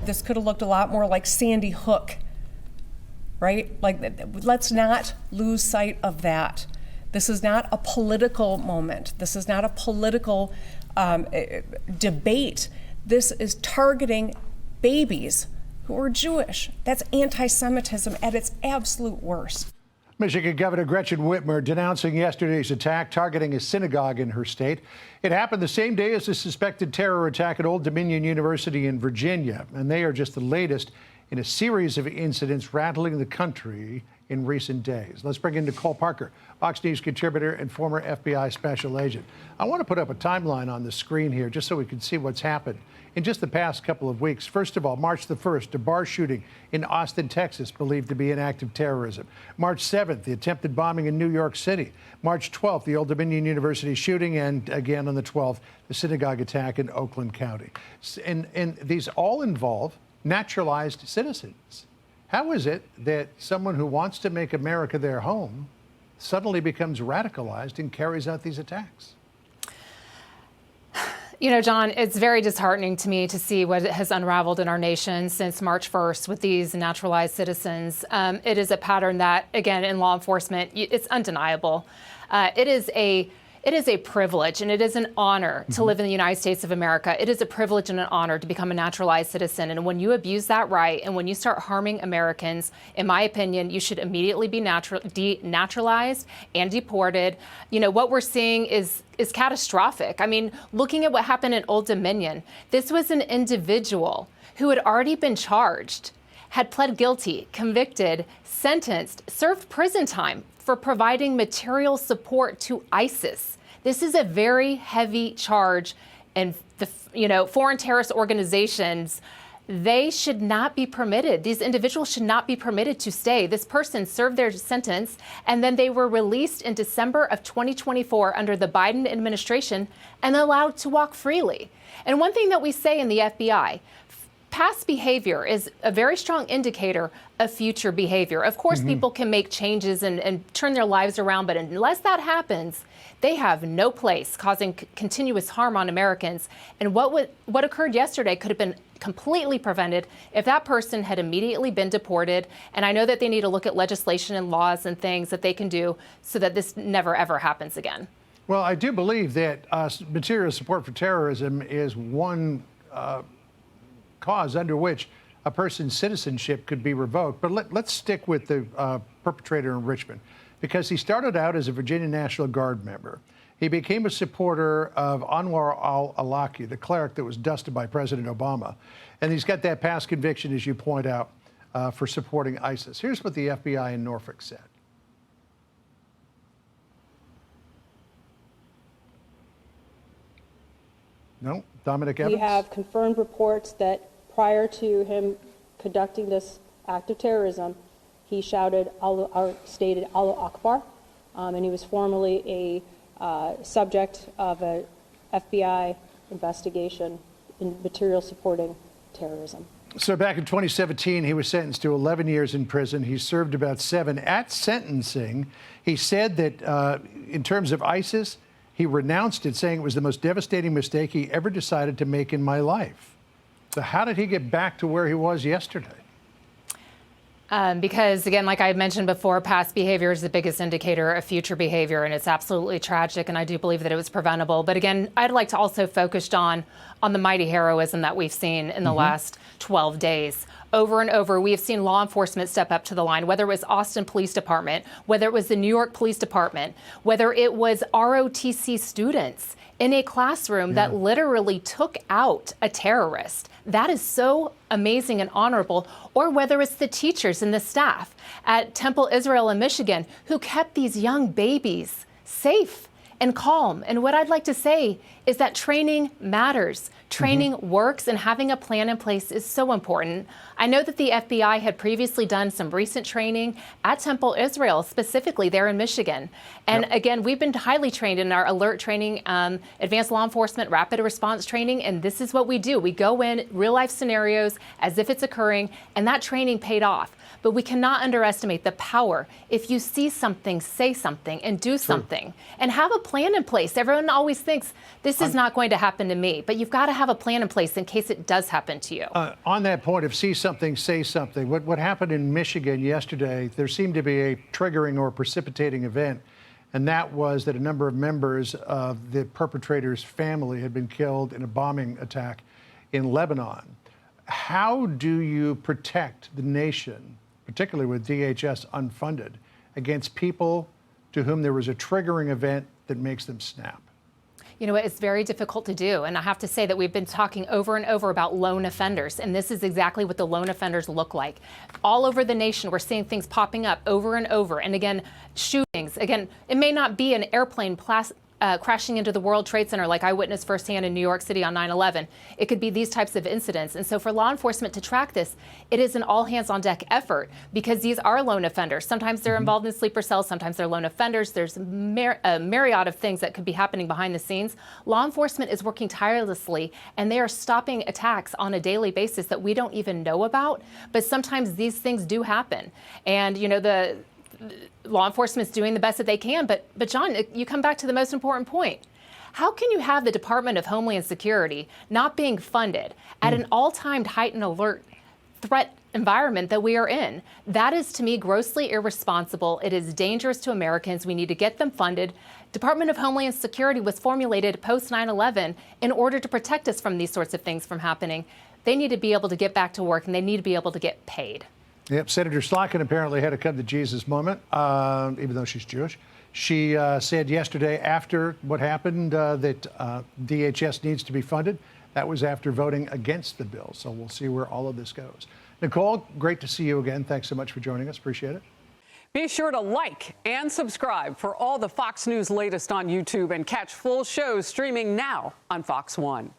this could have looked a lot more like Sandy Hook, right? Like, let's not lose sight of that. This is not a political moment. This is not a political debate. This is targeting babies who are Jewish. That's anti-Semitism at its absolute worst. Michigan Governor Gretchen Whitmer denouncing yesterday's attack targeting a synagogue in her state. It happened the same day as the suspected terror attack at Old Dominion University in Virginia, and they are just the latest in a series of incidents rattling the country in recent days. Let's bring in Nicole Parker, Fox News contributor and former FBI special agent. I want to put up a timeline on the screen here just so we can see what's happened in just the past couple of weeks. First of all, March the 1st, a bar shooting in Austin, Texas, believed to be an act of terrorism. March 7th, the attempted bombing in New York City. March 12th, the Old Dominion University shooting, and again on the 12th, the synagogue attack in Oakland County. And these all involve naturalized citizens. How is it that someone who wants to make America their home suddenly becomes radicalized and carries out these attacks? You know, John, it's very disheartening to me to see what has unraveled in our nation since March 1st with these naturalized citizens. It is a pattern that, again, in law enforcement, it's undeniable. It is a privilege and it is an honor to live in the United States of America. It is a privilege and an honor to become a naturalized citizen. And when you abuse that right and when you start harming Americans, in my opinion, you should immediately be denaturalized and deported. You know, what we're seeing is catastrophic. I mean, looking at what happened in Old Dominion, this was an individual who had already been charged, had pled guilty, convicted, sentenced, served prison time for providing material support to ISIS. This is a very heavy charge, and foreign terrorist organizations, they should not be permitted. These individuals should not be permitted to stay. This person served their sentence, and then they were released in December of 2024 under the Biden administration and allowed to walk freely. And one thing that we say in the FBI, past behavior is a very strong indicator of future behavior. Of course, people can make changes and turn their lives around, but unless that happens, they have no place causing continuous harm on Americans. And what occurred yesterday could have been completely prevented if that person had immediately been deported. And I know that they need to look at legislation and laws and things that they can do so that this never, ever happens again. Well, I do believe that material support for terrorism is one cause under which a person's citizenship could be revoked. But let's stick with the perpetrator in Richmond, because he started out as a Virginia National Guard member. He became a supporter of Anwar al-Awlaki, the cleric that was dusted by President Obama. And he's got that past conviction, as you point out, for supporting ISIS. Here's what the FBI in Norfolk said. No? Dominic Evans? We have confirmed reports that prior to him conducting this act of terrorism, he shouted, stated Allah Akbar, and he was formerly a subject of a FBI investigation in material supporting terrorism. So back in 2017, he was sentenced to 11 years in prison. He served about 7. At sentencing, he said that in terms of ISIS, he renounced it, saying it was the most devastating mistake he ever decided to make in my life. So how did he get back to where he was yesterday? Because, again, like I mentioned before, past behavior is the biggest indicator of future behavior, and it's absolutely tragic, and I do believe that it was preventable. But again, I'd like to also focus on the mighty heroism that we've seen in the last 12 days. Over and over, we have seen law enforcement step up to the line, whether it was Austin Police Department, whether it was the New York Police Department, whether it was ROTC students in a classroom that literally took out a terrorist. That is so amazing and honorable. Or whether it's the teachers and the staff at Temple Israel in Michigan who kept these young babies safe and calm. And what I'd like to say is that training matters. Training works, and having a plan in place is so important. I know that the FBI had previously done some recent training at Temple Israel, specifically there in Michigan. And again, we've been highly trained in our alert training, advanced law enforcement, rapid response training, and this is what we do. We go in real life scenarios as if it's occurring, and that training paid off. But we cannot underestimate the power. If you see something, say something and do something, and have a plan in place. Everyone always thinks this is not going to happen to me, but you've got to have a plan in place in case it does happen to you. On that point of see something, say something, what happened in Michigan yesterday, there seemed to be a triggering or precipitating event, and that was that a number of members of the perpetrator's family had been killed in a bombing attack in Lebanon. How do you protect the nation, particularly with DHS unfunded, against people to whom there was a triggering event that makes them snap? You know, it's very difficult to do. And I have to say that we've been talking over and over about lone offenders. And this is exactly what the lone offenders look like. All over the nation, we're seeing things popping up over and over. And again, shootings. Again, it may not be an airplane crashing into the World Trade Center like I witnessed firsthand in New York City on 9/11. It could be these types of incidents. And so for law enforcement to track this, it is an all hands on deck effort because these are lone offenders. Sometimes they're involved in sleeper cells. Sometimes they're lone offenders. There's a myriad of things that could be happening behind the scenes. Law enforcement is working tirelessly and they are stopping attacks on a daily basis that we don't even know about. But sometimes these things do happen. And, you know, the law enforcement's doing the best that they can. But John, you come back to the most important point. How can you have the Department of Homeland Security not being funded at an all-time heightened alert threat environment that we are in? That is, to me, grossly irresponsible. It is dangerous to Americans. We need to get them funded. Department of Homeland Security was formulated post 9/11 in order to protect us from these sorts of things from happening. They need to be able to get back to work and they need to be able to get paid. Yep, Senator Slotkin apparently had a come to Jesus moment, even though she's Jewish. She said yesterday after what happened that DHS needs to be funded. That was after voting against the bill. So we'll see where all of this goes. Nicole, great to see you again. Thanks so much for joining us. Appreciate it. Be sure to like and subscribe for all the Fox News latest on YouTube and catch full shows streaming now on Fox One.